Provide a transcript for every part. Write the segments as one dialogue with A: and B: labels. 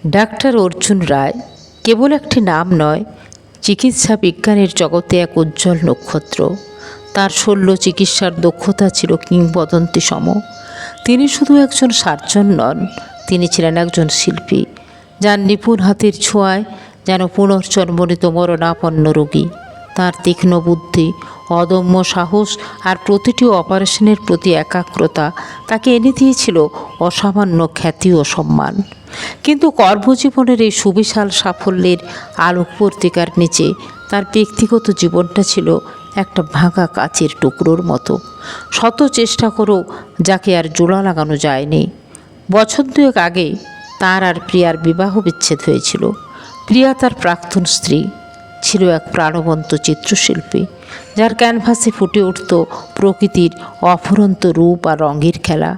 A: Doctor Arjun রায় কেবল একটি নাম নয়, চিকিৎসা বিজ্ঞানের জগতে এক উজ্জ্বল নক্ষত্র। তার শল্য চিকিৎসার দক্ষতা ছিল কিংবদন্তি সম। তিনি শুধু একজন সার্জন নন, তিনি ছিলেন একজন শিল্পী, যার নিপুণ হাতের ছোঁয়ায় যেন পুনর্জন্মনিত মরণাপন্ন রোগী। তার তীক্ষ্ণ বুদ্ধি, অদম্য সাহস আর প্রতিটি অপারেশনের প্রতি একাগ্রতা তাকে এনে দিয়েছিল অসামান্য খ্যাতি ও সম্মান। কিন্তু কর্মজীবনের এই সুবিশাল সাফল্যের আলোকবর্তিকার নিচে তার ব্যক্তিগত জীবনটা ছিল একটা ভাঙা কাচের টুকরোর মতো। শত চেষ্টা করেও যাকে আর জোড়া লাগানো যায়নি। বছর দুয়েক আগে তার আর প্রিয়ার বিবাহ বিচ্ছেদ হয়েছিল। প্রিয়া তার প্রাক্তন স্ত্রী ছিল এক প্রাণবন্ত চিত্রশিল্পী, যার ক্যানভাসে ফুটে উঠত প্রকৃতির অফুরন্ত রূপ আর রঙের খেলা।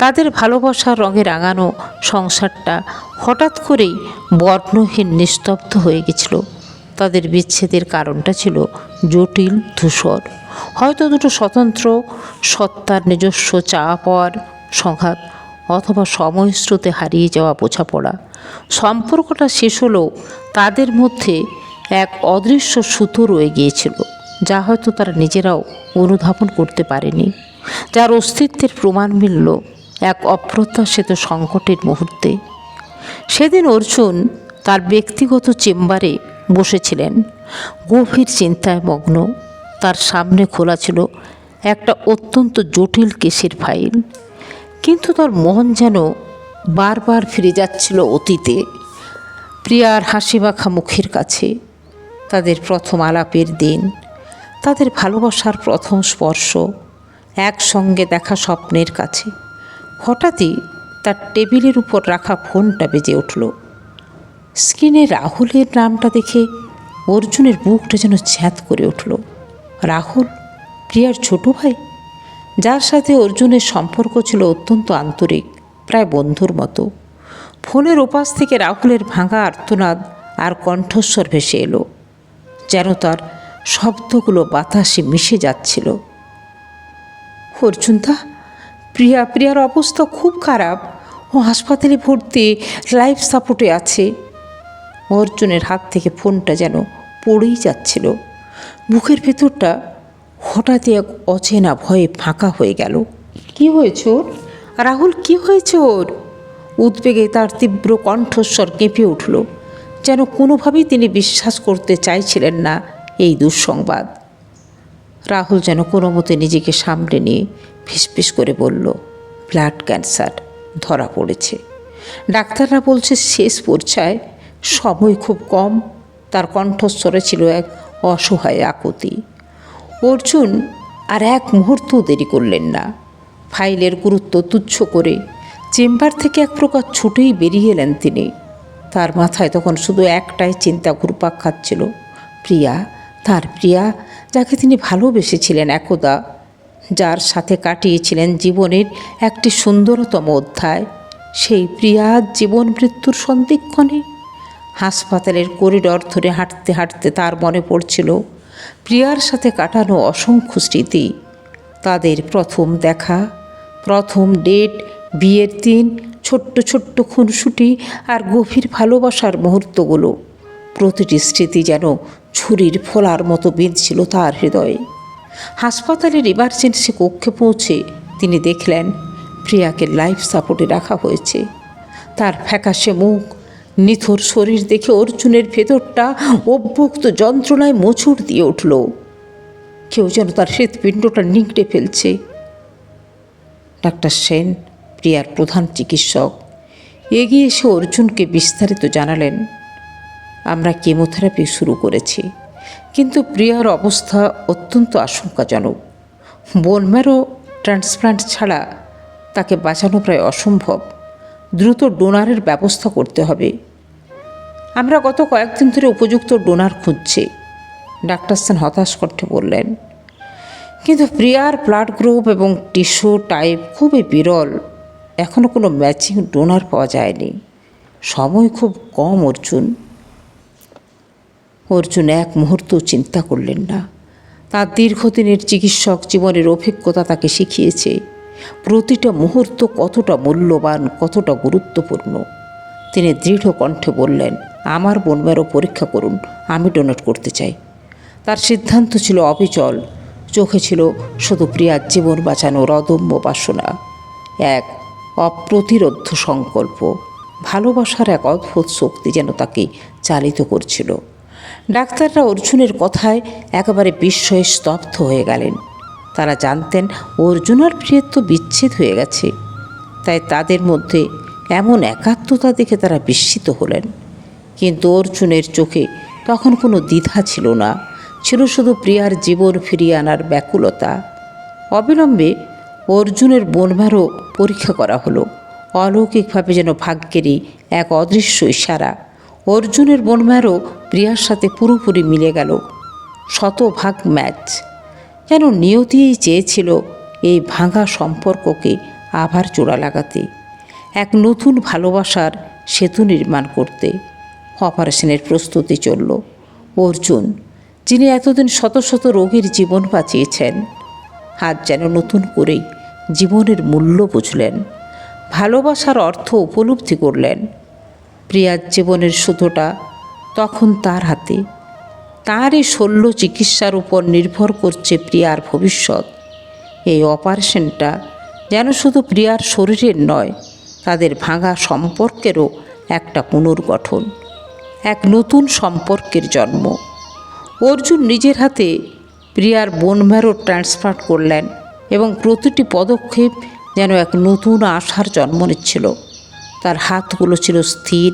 A: তাদের ভালোবাসার রঙে রাঙানো সংসারটা হঠাৎ করেই বর্ণহীন নিস্তব্ধ হয়ে গেছিল। তাদের বিচ্ছেদের কারণটা ছিল জটিল, ধূসর, হয়তো দুটো স্বতন্ত্র সত্তার নিজস্ব চাওয়া পাওয়ার সংঘাত, অথবা সময়স্রোতে হারিয়ে যাওয়া বোঝাপড়া। সম্পর্কটা শেষ হলেও তাদের মধ্যে এক অদৃশ্য সুতো রয়ে গিয়েছিল, যা হয়তো তারা নিজেরাও অনুধাবন করতে পারেনি, যার অস্তিত্বের প্রমাণ মিলল এক অপ্রত্যাশিত সংকটের মুহূর্তে। সেদিন অর্জুন তার ব্যক্তিগত চেম্বারে বসেছিলেন, গভীর চিন্তায় মগ্ন। তার সামনে খোলা ছিল একটা অত্যন্ত জটিল কেসের ফাইল, কিন্তু তার মন যেন বারবার ফিরে যাচ্ছিল অতীতে, প্রিয়ার হাসিমাখা মুখের কাছে, তাদের প্রথম আলাপের দিন, তাদের ভালোবাসার প্রথম স্পর্শ, একসঙ্গে দেখা স্বপ্নের কাছে। হঠাৎই তার টেবিলের উপর রাখা ফোনটা বেজে উঠল। স্ক্রিনে রাহুলের নামটা দেখে অর্জুনের বুকটা যেন ছ্যাঁত করে উঠল। রাহুল, প্রিয়ার ছোট ভাই, যার সাথে অর্জুনের সম্পর্ক ছিল অত্যন্ত আন্তরিক, প্রায় বন্ধুর মতো। ফোনের ওপাশ থেকে রাহুলের ভাঙা আর্তনাদ আর কণ্ঠস্বর ভেসে এলো, যেন তার শব্দগুলো বাতাসে মিশে যাচ্ছিল। অর্জুনদা, প্রিয়ার অবস্থা খুব খারাপ, ও হাসপাতালে ভর্তি, লাইফ সাপোর্টে আছে। অর্জুনের হাত থেকে ফোনটা যেন পড়েই যাচ্ছিল। বুকের ভেতরটা হঠাৎই এক অচেনা ভয়ে ফাঁকা হয়ে গেল। কি হয়েছে ওর? রাহুল, কি হয়েছে ওর? উদ্বেগে তার তীব্র কণ্ঠস্বর কেঁপে উঠল, যেন কোনোভাবেই তিনি বিশ্বাস করতে চাইছিলেন না এই দুঃসংবাদ। রাহুল যেন কোনো মতে নিজেকে সামলে নিয়ে ফিসফিস করে বলল, ব্লাড ক্যান্সার ধরা পড়েছে। ডাক্তাররা বলছে শেষ পর্যায়ে, সময় খুব কম। তার কণ্ঠস্বরে ছিল এক অসহায় আকুতি। অর্জুন আর এক মুহূর্ত দেরি করলেন না। ফাইলের গুরুত্ব তুচ্ছ করে চেম্বার থেকে এক প্রকার ছুটেই বেরিয়ে এলেন তিনি। তার মাথায় তখন শুধু একটাই চিন্তা ঘুরপাক খাচ্ছিল, প্রিয়া, তার প্রিয়া, যাকে তিনি ভালোবেসেছিলেন একদা, যার সাথে কাটিয়েছিলেন জীবনের একটি সুন্দরতম অধ্যায়। সেই প্রিয়া জীবন মৃত্যুর সন্ধিক্ষণে। হাসপাতালের করিডর ধরে হাঁটতে হাঁটতে তার মনে পড়ছিল প্রিয়ার সাথে কাটানো অসংখ্য স্মৃতি। তাদের প্রথম দেখা, প্রথম ডেট, বিয়ের দিন, ছোট্ট ছোট্ট খুনসুটি আর গভীর ভালোবাসার মুহূর্তগুলো। প্রতিটি স্মৃতি যেন ছুরির ফোলার মতো বিঁধছিল তার হৃদয়ে। হাসপাতালের ইমার্জেন্সি কক্ষে পৌঁছে তিনি দেখলেন প্রিয়াকে লাইফ সাপোর্টে রাখা হয়েছে। তার ফ্যাকাশে মুখ, নিথর শরীর দেখে অর্জুনের ভেতরটা অভ্যক্ত যন্ত্রণায় মোচড় দিয়ে উঠল। কেউ যেন তার হৃৎপিণ্ডটা নিংড়ে ফেলছে। ডাক্তার সেন, প্রিয়ার প্রধান চিকিৎসক, এগিয়ে এসে অর্জুনকে বিস্তারিত জানালেন, আমরা কেমোথেরাপি শুরু করেছি, কিন্তু প্রিয়ার অবস্থা অত্যন্ত আশঙ্কাজনক। বোন ম্যারো ট্রান্সপ্লান্ট ছাড়া তাকে বাঁচানো প্রায় অসম্ভব। দ্রুত ডোনারের ব্যবস্থা করতে হবে। আমরা গত কয়েকদিন ধরে উপযুক্ত ডোনার খুঁজছি, ডাক্তার সেন হতাশ কণ্ঠে বললেন। কিন্তু প্রিয়ার ব্লাড গ্রুপ এবং টিস্যু টাইপ খুবই বিরল। এখনও কোনো ম্যাচিং ডোনার পাওয়া যায়নি। সময় খুব কম। অর্জুন এক মুহূর্ত চিন্তা করলেন না। তার দীর্ঘদিনের চিকিৎসক জীবনের অভিজ্ঞতা তাকে শিখিয়েছে প্রতিটা মুহূর্ত কতটা মূল্যবান, কতটা গুরুত্বপূর্ণ। তিনি দৃঢ় কণ্ঠে বললেন, আমার বোনমেরও পরীক্ষা করুন, আমি ডোনেট করতে চাই। তার সিদ্ধান্ত ছিল অবিচল, চোখে ছিল শুধু প্রিয়ার জীবন বাঁচানোর অদম্য বাসনা, এক অপ্রতিরোধ্য সংকল্প। ভালোবাসার এক অদ্ভুত শক্তি যেন তাকে চালিত করছিল। ডাক্তাররা অর্জুনের কথায় একেবারে বিস্ময়ে স্তব্ধ হয়ে গেলেন। তারা জানতেন অর্জুন আর প্রিয়ের তো বিচ্ছেদ হয়ে গেছে, তাই তাদের মধ্যে এমন একাত্মতা দেখে তারা বিস্মিত হলেন। কিন্তু অর্জুনের চোখে তখন কোনো দ্বিধা ছিল না, ছিল শুধু প্রিয়ার জীবন ফিরিয়ে আনার ব্যাকুলতা। অবিলম্বে অর্জুনের বোনমারও পরীক্ষা করা হলো। অলৌকিকভাবে যেন ভাগ্যেরই এক অদৃশ্য ইশারা, অর্জুনের বোনমারও প্রিয়ার সাথে পুরোপুরি মিলে গেল। শতভাগ ম্যাচ। যেন নিয়তিই চেয়েছিল এই ভাঙা সম্পর্ককে আবার জোড়া লাগাতে, এক নতুন ভালোবাসার সেতু নির্মাণ করতে। অপারেশনের প্রস্তুতি চলল। অর্জুন, যিনি এতদিন শত শত রোগীর জীবন বাঁচিয়েছেন, আজ যেন নতুন করেই জীবনের মূল্য বুঝলেন, ভালোবাসার অর্থ উপলব্ধি করলেন। প্রিয়ার জীবনের সুতোটা তখন তার হাতে। তার এই শল্য চিকিৎসার উপর নির্ভর করছে প্রিয়ার ভবিষ্যৎ। এই অপারেশনটা যেন শুধু প্রিয়ার শরীরের নয়, তাদের ভাঙা সম্পর্কেরও একটা পুনর্গঠন, এক নতুন সম্পর্কের জন্ম। অর্জুন নিজের হাতে প্রিয়ার বোনম্যারো ট্রান্সফার করলেন এবং প্রতিটি পদক্ষেপ যেন এক নতুন আশার জন্ম নিচ্ছিল। তার হাতগুলো ছিল স্থির,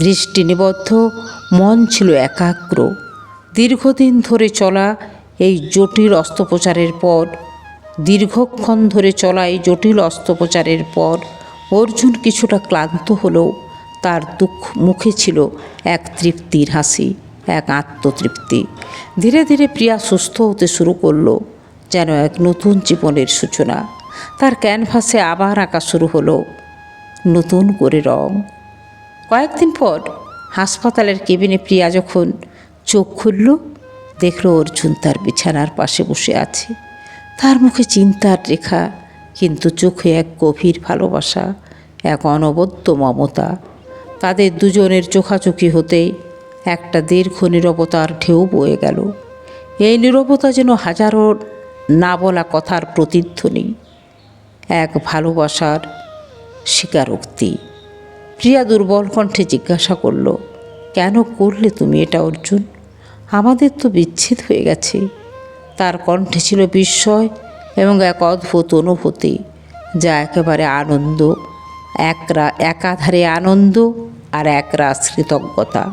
A: দৃষ্টি নিবদ্ধ, মন ছিল একাগ্র। দীর্ঘদিন ধরে চলা এই জটিল অস্ত্রোপচারের পর অর্জুন কিছুটা ক্লান্ত হলেও তার মুখে ছিল এক তৃপ্তির হাসি, এক আত্মতৃপ্তি। ধীরে ধীরে প্রিয়া সুস্থ হতে শুরু করলো, যেন এক নতুন জীবনের সূচনা। তার ক্যানভাসে আবার আঁকা শুরু হলো নতুন করে রং। কয়েকদিন পর হাসপাতালের কেবিনে প্রিয়া যখন চোখ খুলল, দেখল অর্জুন তার বিছানার পাশে বসে আছে। তার মুখে চিন্তার রেখা, কিন্তু চোখে এক গভীর ভালোবাসা, এক অনবদ্য মমতা। তাদের দুজনের চোখাচোখি হতেই একটা দীর্ঘ নীরবতার ঢেউ বয়ে গেল। এই নীরবতা যেন হাজারো না বলা কথার প্রতিধ্বনি, এক ভালোবাসার স্বীকারোক্তি। প্রিয়া দুর্বল কণ্ঠে জিজ্ঞাসা করল, কেন করলে তুমি এটা অর্জুন? আমাদের তো বিচ্ছেদ হয়ে গেছে। তার কণ্ঠে ছিল বিস্ময় এবং এক অদ্ভুত অনুভূতি, যা একেবারে আনন্দ, একাধারে আনন্দ আর একরাশ কৃতজ্ঞতা।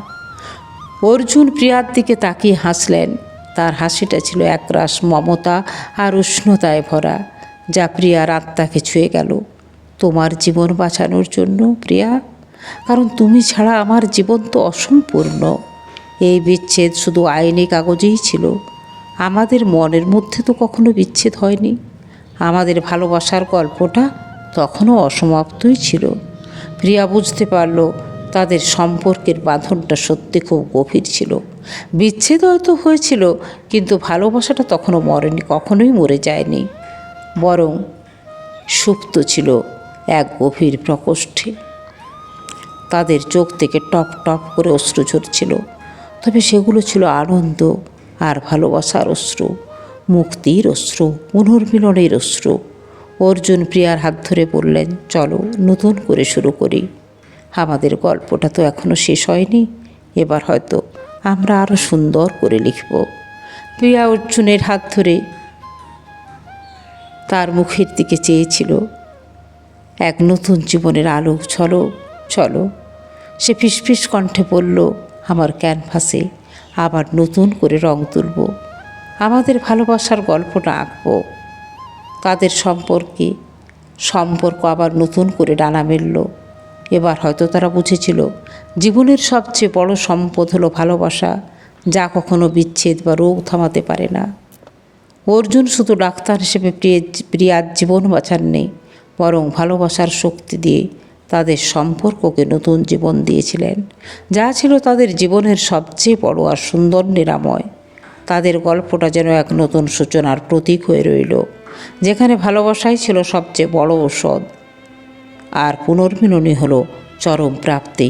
A: অর্জুন প্রিয়ার দিকে তাকিয়ে হাসলেন। তার হাসিটা ছিল একরাশ মমতা আর উষ্ণতায় ভরা, যা প্রিয়ার আত্মাকে ছুঁয়ে গেল। তোমার জীবন বাঁচানোর জন্য প্রিয়া, কারণ তুমি ছাড়া আমার জীবন তো অসম্পূর্ণ। এই বিচ্ছেদ শুধু আইনি কাগজেই ছিল, আমাদের মনের মধ্যে তো কখনো বিচ্ছেদ হয়নি। আমাদের ভালোবাসার গল্পটা তখনও অসমাপ্তই ছিল। প্রিয়া বুঝতে পারল তাদের সম্পর্কের বাঁধনটা সত্যি খুব গভীর ছিল। বিচ্ছেদ হয়তো হয়েছিল, কিন্তু ভালোবাসাটা তখনও মরেনি, কখনোই মরে যায়নি, বরং সুপ্ত ছিল এক গভীর প্রকোষ্ঠে। তাদের চোখ থেকে টপ টপ করে অশ্রু ঝরছিল, তবে সেগুলো ছিল আনন্দ আর ভালোবাসার অশ্রু, মুক্তির অশ্রু, পুনর্মিলনের অশ্রু। অর্জুন প্রিয়ার হাত ধরে বললেন, চলো নতুন করে শুরু করি। আমাদের গল্পটা তো এখনও শেষ হয়নি, এবার হয়তো আমরা আরও সুন্দর করে লিখব। প্রিয়া অর্জুনের হাত ধরে তার মুখের দিকে চেয়েছিল। এক নতুন জীবনের আলো চলো চলো, সে ফিসফিস কণ্ঠে বলল, আমার ক্যানভাসে আবার নতুন করে রং তুলব, আমাদের ভালোবাসার গল্পটা আঁকব। তাদের সম্পর্ক আবার নতুন করে ডানা মেলল। এবার হয়তো তারা বুঝেছিল জীবনের সবচেয়ে বড় সম্পদ হলো ভালোবাসা, যা কখনো বিচ্ছেদ বা রোগ থামাতে পারে না। অর্জুন শুধু ডাক্তার হিসেবে প্রিয়ার জীবন বাঁচাননি, বরং ভালোবাসার শক্তি দিয়ে তাদের সম্পর্ককে নতুন জীবন দিয়েছিলেন, যা ছিল তাদের জীবনের সবচেয়ে বড় আর সুন্দর নিরাময়। তাদের গল্পটা যেন এক নতুন সূচনার প্রতীক হয়ে রইল, যেখানে ভালোবাসাই ছিল সবচেয়ে বড় ঔষধ, আর পুনর্মিলনই হলো চরম প্রাপ্তি।